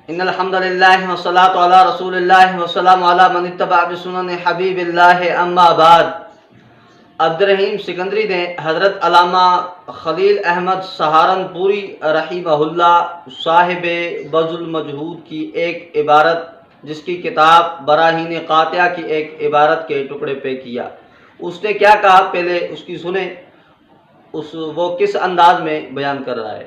ان الحمد للہ والصلاۃ علی رسول اللہ والسلام علی من اتبع بسنن حبیب اللہ اما بعد۔ عبد الرحیم سکندری نے حضرت علامہ خلیل احمد سہارنپوری رحمہ اللہ صاحب بذل المجہود کی ایک عبارت، جس کی کتاب براہین قاطعہ کی ایک عبارت کے ٹکڑے پہ کیا۔ اس نے کیا کہا پہلے اس کی سنیں، وہ کس انداز میں بیان کر رہا ہے۔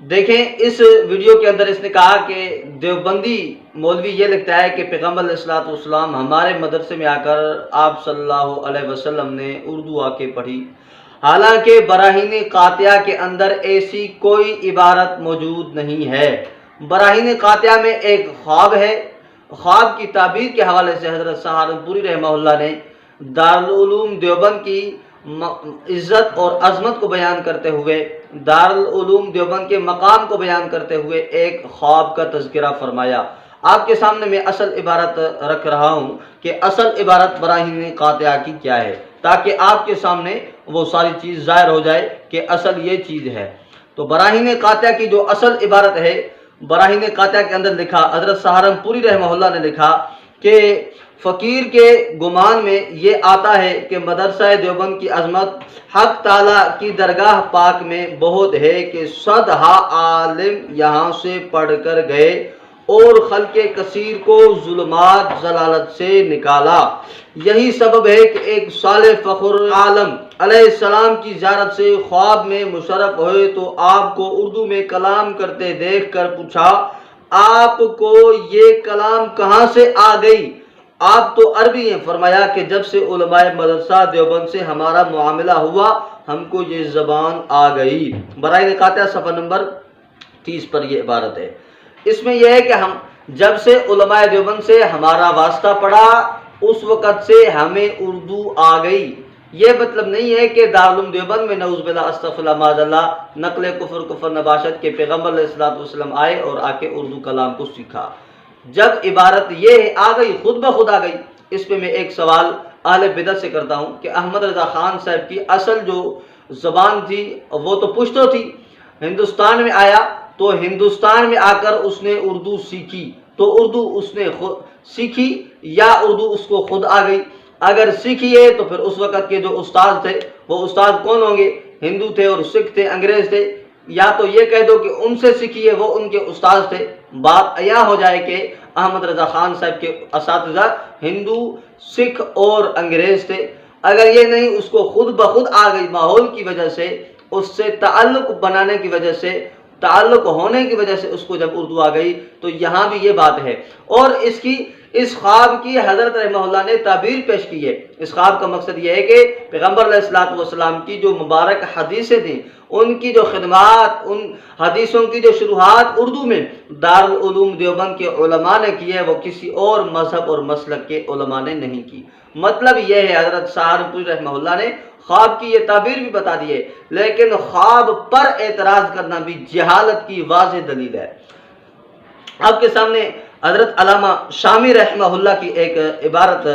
دیکھیں اس ویڈیو کے اندر اس نے کہا کہ دیوبندی مولوی یہ لکھتا ہے کہ پیغمبر علیہ الصلوۃ والسلام ہمارے مدرسے میں آ کر آپ صلی اللہ علیہ وسلم نے اردو آ کے پڑھی، حالانکہ براہین قاطعہ کے اندر ایسی کوئی عبارت موجود نہیں ہے۔ براہین قاطعہ میں ایک خواب ہے۔ خواب کی تعبیر کے حوالے سے حضرت سہارنپوری رحمہ اللہ نے دارالعلوم دیوبند کی عزت اور عظمت کو بیان کرتے ہوئے، دارالعلوم دیوبند کے مقام کو بیان کرتے ہوئے ایک خواب کا تذکرہ فرمایا۔ آپ کے سامنے میں اصل عبارت رکھ رہا ہوں کہ اصل عبارت براہین قاطعہ کی کیا ہے، تاکہ آپ کے سامنے وہ ساری چیز ظاہر ہو جائے کہ اصل یہ چیز ہے۔ تو براہین قاطعہ کی جو اصل عبارت ہے، براہین قاطعہ کے اندر لکھا، حضرت سہارنپوری رحمہ اللہ نے لکھا کہ فقیر کے گمان میں یہ آتا ہے کہ مدرسہ دیوبند کی عظمت حق تعالیٰ کی درگاہ پاک میں بہت ہے کہ صدہا عالم یہاں سے پڑھ کر گئے اور خلق کثیر کو ظلمات ضلالت سے نکالا۔ یہی سبب ہے کہ ایک صالح فخر عالم علیہ السلام کی زیارت سے خواب میں مشرف ہوئے تو آپ کو اردو میں کلام کرتے دیکھ کر پوچھا، آپ کو یہ کلام کہاں سے آ گئی؟ آپ تو عربی ہیں۔ فرمایا کہ جب سے علماء مدرسہ دیوبند سے ہمارا معاملہ ہوا ہم کو یہ زبان آ گئی۔ براہین قاطعہ صفحہ نمبر 30 پر یہ عبارت ہے۔ اس میں یہ ہے کہ ہم جب سے علماء دیوبند سے ہمارا واسطہ پڑا اس وقت سے ہمیں اردو آ گئی۔ یہ مطلب نہیں ہے کہ دارالعلوم دیوبند میں نعوذ باللہ استغفر اللہ معاذ اللہ نقل کفر نباشت کے پیغمبر علیہ الصلوۃ والسلام آئے اور آ کے اردو کلام کو سیکھا۔ جب عبارت یہ آ گئی، خود بخود آ گئی، اس پہ میں ایک سوال اہل بدعت سے کرتا ہوں کہ احمد رضا خان صاحب کی اصل جو زبان تھی وہ تو پشتو تھی۔ ہندوستان میں آیا تو ہندوستان میں آ کر اس نے اردو سیکھی، تو اردو اس نے خود سیکھی یا اردو اس کو خود آ گئی؟ اگر سیکھی ہے تو پھر اس وقت کے جو استاد تھے وہ استاد کون ہوں گے؟ ہندو تھے اور سکھ تھے، انگریز تھے، یا تو یہ کہہ دو کہ ان سے سیکھی ہے، وہ ان کے استاد تھے۔ بات یہ ہو جائے کہ احمد رضا خان صاحب کے اساتذہ ہندو، سکھ اور انگریز تھے۔ اگر یہ نہیں، اس کو خود بخود آ گئی ماحول کی وجہ سے، اس سے تعلق بنانے کی وجہ سے، تعلق ہونے کی وجہ سے اس کو جب اردو آ گئی، تو یہاں بھی یہ بات ہے۔ اور اس خواب کی حضرت رحمہ اللہ نے تعبیر پیش کی ہے۔ اس خواب کا مقصد یہ ہے کہ پیغمبر علیہ الصلوۃ والسلام کی جو مبارک حدیثیں تھیں، ان کی جو خدمات، ان حدیثوں کی جو شروحات اردو میں دارالعلوم دیوبند کے علماء نے کی ہے، وہ کسی اور مذہب اور مسلک کے علماء نے نہیں کی۔ مطلب یہ ہے حضرت سہارنپوری رحمہ اللہ نے خواب کی یہ تعبیر بھی بتا دی ہے، لیکن خواب پر اعتراض کرنا بھی جہالت کی واضح دلیل ہے۔ آپ کے سامنے حضرت علامہ شامی رحمہ اللہ کی ایک عبارت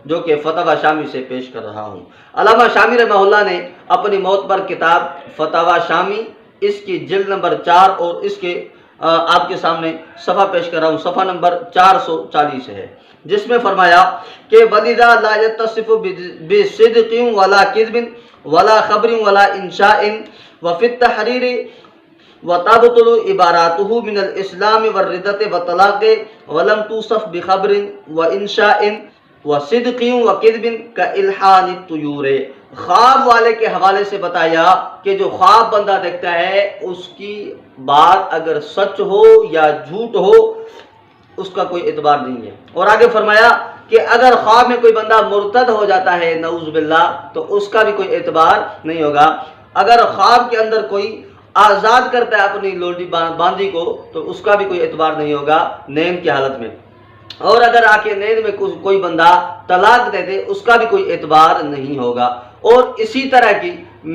جو کہ فتاوی شامی سے پیش کر رہا ہوں۔ علامہ شامی رحمہ اللہ نے اپنی موت پر کتاب فتاوی شامی، اس کی جلد نمبر 4 اور اس کے آپ کے سامنے صفحہ پیش کر رہا ہوں، صفحہ نمبر 440 ہے، جس میں فرمایا کہ وَلِذَا لَا يَتَّصِفُ بِصِدْقٍ وَلَا كِذْبٍ وَلَا خَبْرٍ وَلَا إِنشَاءٍ وَفِي التَّحْرِيرِ وَتَبْطُلُ عِبَارَاتُهُ مِنَ الْإِسْلَامِ وَالرِّدَّةِ وَالطَّلَاقِ وَلَمْ تُوصَفْ بِخَبْرٍ وَإِنشَاءٍ وَصِدْقٍ وَكِذْبٍ كَإِلْحَانِ الطُّيُورِ۔ خواب والے کے حوالے سے بتایا کہ جو خواب بندہ دیکھتا ہے اس کی بات اگر سچ ہو یا جھوٹ ہو، اس کا کوئی اعتبار نہیں ہے۔ اور آگے فرمایا کہ اگر خواب میں کوئی بندہ مرتد ہو جاتا ہے نعوذ باللہ تو اس کا بھی کوئی اعتبار نہیں ہوگا۔ اگر خواب کے اندر کوئی آزاد کرتا ہے اپنی لوڈی باندھی کو تو اس کا بھی کوئی اعتبار نہیں ہوگا نیند کی حالت میں۔ اور اگر آ کے نیند میں کوئی بندہ طلاق دے دے اس کا بھی کوئی اعتبار نہیں ہوگا۔ اور اسی طرح کی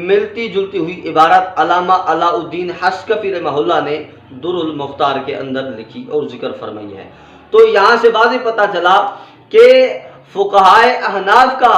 ملتی جلتی ہوئی عبارت علامہ علاء الدین حسکفی رحمہ اللہ نے در المختار کے اندر لکھی اور ذکر فرمائی ہے۔ تو یہاں سے واضح پتہ چلا کہ فقہائے احناف کا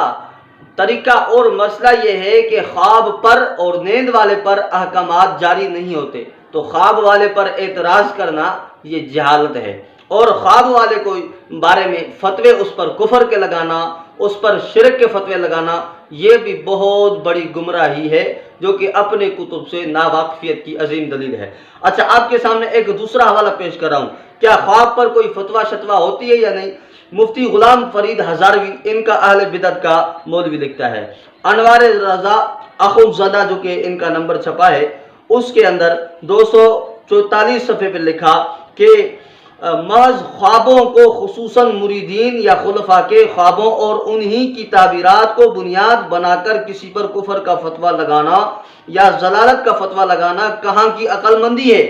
طریقہ اور مسئلہ یہ ہے کہ خواب پر اور نیند والے پر احکامات جاری نہیں ہوتے، تو خواب والے پر اعتراض کرنا یہ جہالت ہے، اور خواب والے کو بارے میں فتوے اس پر کفر کے لگانا، اس پر شرک کے فتوے لگانا، یہ بھی بہت بڑی گمراہی ہے جو کہ اپنے کتب سے ناواقفیت کی عظیم دلیل ہے۔ اچھا، آپ کے سامنے ایک دوسرا حوالہ پیش کر رہا ہوں، کیا خواب پر کوئی فتویٰ شتویٰ ہوتی ہے یا نہیں؟ مفتی غلام فرید ہزاروی ان کا اہل بدعت کا مولوی لکھتا ہے، انوار رضا اخوندزادہ جو کہ ان کا نمبر چھپا ہے اس کے اندر 244 صفحے پہ لکھا کہ محض خوابوں کو خصوصاً مریدین یا خلفاء کے خوابوں اور انہی کی تعبیرات کو بنیاد بنا کر کسی پر کفر کا فتویٰ لگانا یا ضلالت کا فتویٰ لگانا کہاں کی عقل مندی ہے؟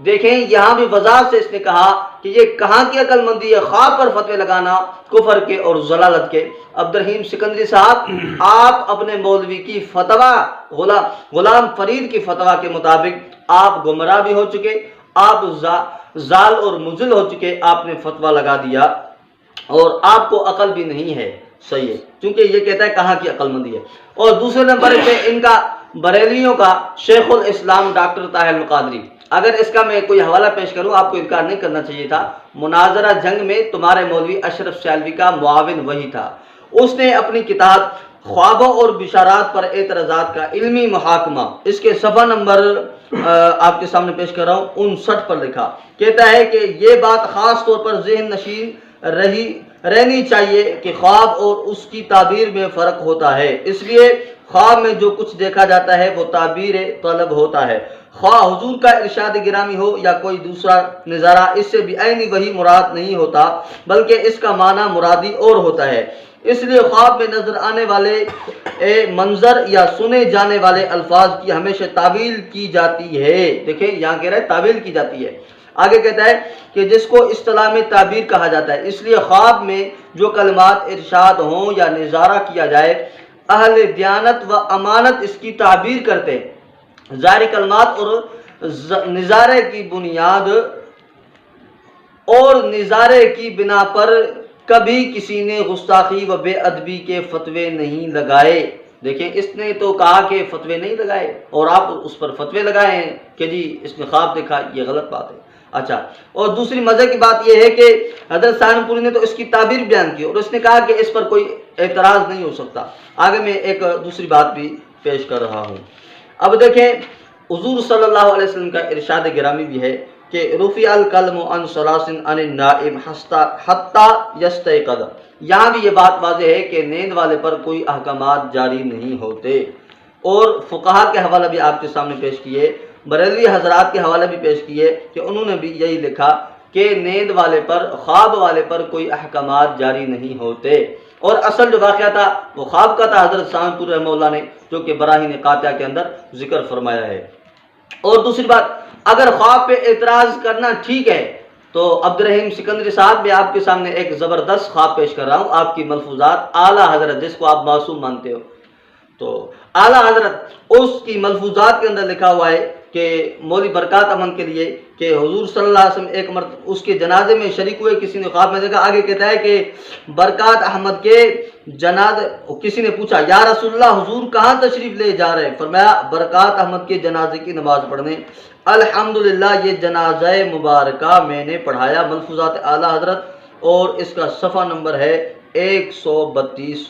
دیکھیں یہاں بھی وضاحت سے اس نے کہا کہ یہ کہاں کی عقل مندی ہے خواب پر فتوے لگانا کفر کے اور ضلالت کے۔ عبد الرحیم سکندری صاحب، آپ اپنے مولوی کی فتویٰ غلام فرید کی فتویٰ کے مطابق آپ گمراہ بھی ہو چکے، آپ زال اور مزل ہو چکے، آپ نے فتویٰ لگا دیا اور آپ کو عقل بھی نہیں ہے۔ صحیح ہے، کیونکہ یہ کہتا ہے کہاں کی عقل مندی ہے۔ اور دوسرے نمبر پہ ان کا بریلیوں کا شیخ الاسلام ڈاکٹر طاہر القادری، اگر اس کا میں کوئی حوالہ پیش کروں آپ کو انکار نہیں کرنا چاہیے تھا، مناظرہ جنگ میں تمہارے مولوی اشرف سیالوی کا معاون وہی تھا، اس نے اپنی کتاب خوابوں اور بشارات پر اعتراضات کا علمی محاکمہ، اس کے صفحہ نمبر آپ کے سامنے پیش کر رہا ہوں 59 پر لکھا، کہتا ہے کہ یہ بات خاص طور پر ذہن نشین رہنی چاہیے کہ خواب اور اس کی تعبیر میں فرق ہوتا ہے، اس لیے خواب میں جو کچھ دیکھا جاتا ہے وہ تعبیر طلب ہوتا ہے، خواہ حضور کا ارشاد گرامی ہو یا کوئی دوسرا نظارہ، اس سے بھی عینی وہی مراد نہیں ہوتا بلکہ اس کا معنی مرادی اور ہوتا ہے، اس لیے خواب میں نظر آنے والے منظر یا سنے جانے والے الفاظ کی ہمیشہ تعویل کی جاتی ہے۔ دیکھیں یہاں کہہ رہا ہے تعویل کی جاتی ہے، آگے کہتا ہے کہ جس کو اصطلاح میں تعبیر کہا جاتا ہے، اس لیے خواب میں جو کلمات ارشاد ہوں یا نظارہ کیا جائے، اہل دیانت و امانت اس کی تعبیر کرتے ہیں، ظاہری کلمات اور نظارے کی بنیاد اور نظارے کی بنا پر کبھی کسی نے گستاخی و بے ادبی کے فتوے نہیں لگائے۔ دیکھیں اس نے تو کہا کہ فتوے نہیں لگائے اور آپ اس پر فتوے لگائے ہیں کہ جی اس نے خواب دیکھا، یہ غلط بات ہے۔ اچھا، اور دوسری مزے کی بات یہ ہے کہ حضرت سہارنپوری نے تو اس کی تعبیر بیان کی اور اس نے کہا کہ اس پر کوئی اعتراض نہیں ہو سکتا۔ آگے میں ایک دوسری بات بھی پیش کر رہا ہوں۔ اب دیکھیں حضور صلی اللہ علیہ وسلم کا ارشاد گرامی بھی ہے کہ رفع القلم عن ثلاث عن النائم حتی یستیقظ، یہاں بھی یہ بات واضح ہے کہ نیند والے پر کوئی احکامات جاری نہیں ہوتے، اور فقہا کے حوالہ بھی آپ کے سامنے پیش کیے، بریلوی حضرات کے حوالے بھی پیش کیے کہ انہوں نے بھی یہی لکھا کہ نیند والے پر خواب والے پر کوئی احکامات جاری نہیں ہوتے، اور اصل جو واقعہ تھا وہ خواب کا تھا، حضرت سہارنپوری رحمہ اللہ نے جو کہ براہین قاطعہ کے اندر ذکر فرمایا ہے۔ اور دوسری بات، اگر خواب پہ اعتراض کرنا ٹھیک ہے تو عبد الرحیم سکندری صاحب میں آپ کے سامنے ایک زبردست خواب پیش کر رہا ہوں، آپ کی ملفوظات اعلیٰ حضرت جس کو آپ معصوم مانتے ہو، تو اعلیٰ حضرت اس کی ملفوظات کے اندر لکھا ہوا ہے کہ مولوی برکات امن کے لیے کہ حضور صلی اللہ علیہ وسلم ایک مرتبہ اس کے جنازے میں شریک ہوئے، کسی نے خواب میں دیکھا، آگے کہتا ہے کہ برکات احمد کے جنازے، کسی نے پوچھا یا رسول اللہ حضور کہاں تشریف لے جا رہے ہیں؟ فرمایا برکات احمد کے جنازے کی نماز پڑھنے۔ الحمدللہ یہ جنازہ مبارکہ میں نے پڑھایا، ملفوظات اعلیٰ حضرت، اور اس کا صفحہ نمبر ہے 132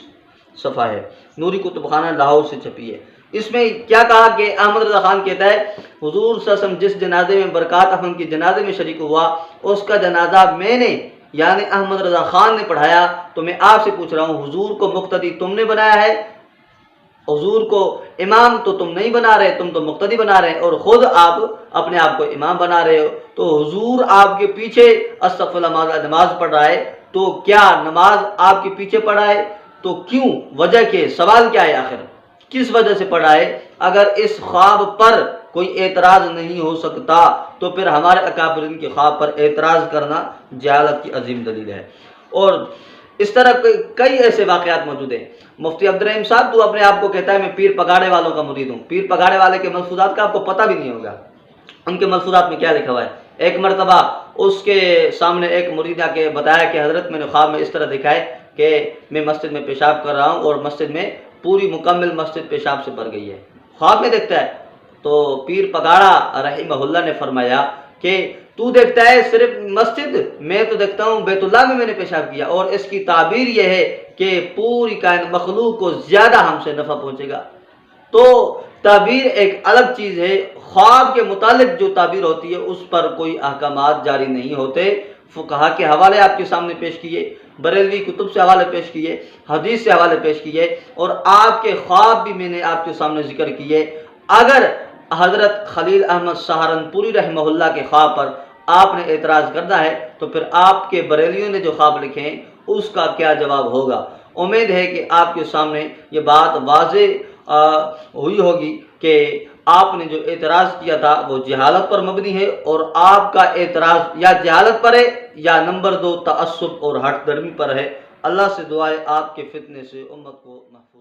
صفحہ ہے، نوری کتب خانہ لاہور سے چھپی ہے۔ اس میں کیا کہا کہ احمد رضا خان کہتا ہے حضور صلی اللہ علیہ وسلم جس جنازے میں برکات احمد کی جنازے میں شریک ہوا اس کا جنازہ میں نے یعنی احمد رضا خان نے پڑھایا، تو میں آپ سے پوچھ رہا ہوں حضور کو مقتدی تم نے بنایا ہے؟ حضور کو امام تو تم نہیں بنا رہے، تم تو مقتدی بنا رہے اور خود آپ اپنے آپ کو امام بنا رہے ہو۔ تو حضور آپ کے پیچھے استغفر اللہ نماز پڑھ رہا ہے، تو کیا نماز آپ کے پیچھے پڑھا ہے؟ تو کیوں؟ وجہ کے سوال کیا ہے؟ آخر کس وجہ سے پڑھا ہے؟ اگر اس خواب پر کوئی اعتراض نہیں ہو سکتا تو پھر ہمارے اکابرین کے خواب پر اعتراض کرنا جہالت کی عظیم دلیل ہے۔ اور اس طرح کئی ایسے واقعات موجود ہیں۔ مفتی عبدالرحیم صاحب تو اپنے آپ کو کہتا ہے میں پیر پگاڑے والوں کا مرید ہوں۔ پیر پگاڑے والے کے ملفوظات کا آپ کو پتہ بھی نہیں ہوگا، ان کے ملفوظات میں کیا لکھا ہوا ہے۔ ایک مرتبہ اس کے سامنے ایک مرید آ کے بتایا کہ حضرت میں نے خواب میں اس طرح دیکھا ہے کہ میں مسجد میں پیشاب کر رہا ہوں اور مسجد میں پوری مکمل مسجد پیشاب سے بھر گئی ہے۔ خواب میں دیکھتا ہے تو پیر پگاڑا رحمہ اللہ نے فرمایا کہ تو دیکھتا ہے صرف مسجد، میں تو دیکھتا ہوں بیت اللہ میں نے پیشاب کیا، اور اس کی تعبیر یہ ہے کہ پوری کائنات مخلوق کو زیادہ ہم سے نفع پہنچے گا۔ تو تعبیر ایک الگ چیز ہے، خواب کے متعلق جو تعبیر ہوتی ہے اس پر کوئی احکامات جاری نہیں ہوتے۔ فقہا کے حوالے آپ کے سامنے پیش کیے، بریلوی کتب سے حوالے پیش کیے، حدیث سے حوالے پیش کیے، اور آپ کے خواب بھی میں نے آپ کے سامنے ذکر کیے۔ اگر حضرت خلیل احمد سہارنپوری رحمہ اللہ کے خواب پر آپ نے اعتراض کرنا ہے تو پھر آپ کے بریلیوں نے جو خواب لکھے ہیں اس کا کیا جواب ہوگا؟ امید ہے کہ آپ کے سامنے یہ بات واضح ہوئی ہوگی کہ آپ نے جو اعتراض کیا تھا وہ جہالت پر مبنی ہے، اور آپ کا اعتراض یا جہالت پر ہے یا نمبر 2 تعصب اور ہٹ درمی پر ہے۔ اللہ سے دعا ہے آپ کے فتنے سے امت کو محفوظ